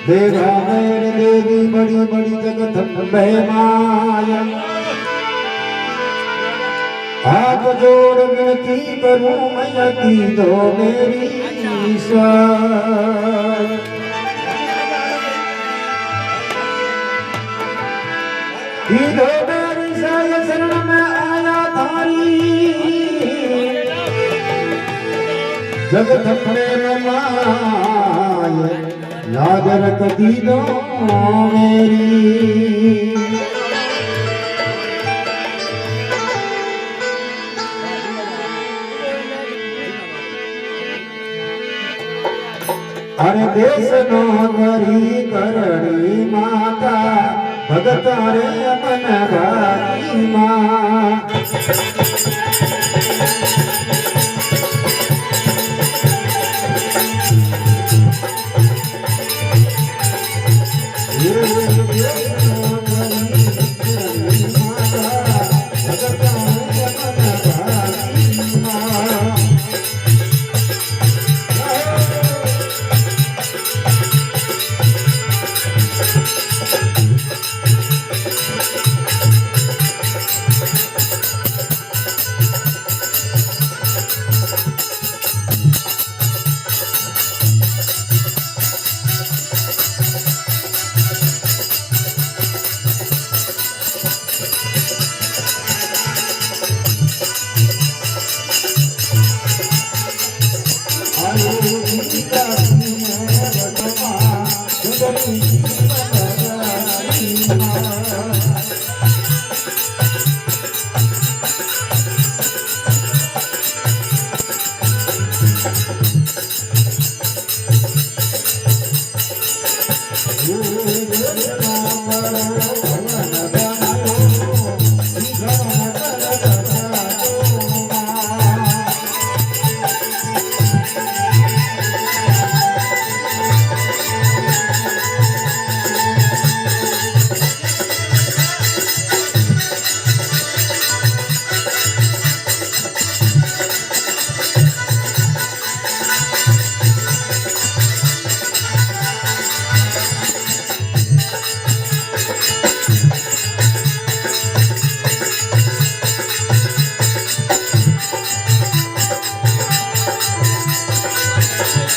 देवा मेरे देवी बड़ी बड़ी जगदम्बे माया हाथ जोड़ विनती करूं मैया की दो मेरी ईश्वर की दो मेरी साय शरण में आया थारी जगदम्बे माया लाज रख दी दो मेरी अरे देश नौकरी करणी माता भगत रे मन भाई माँ Oh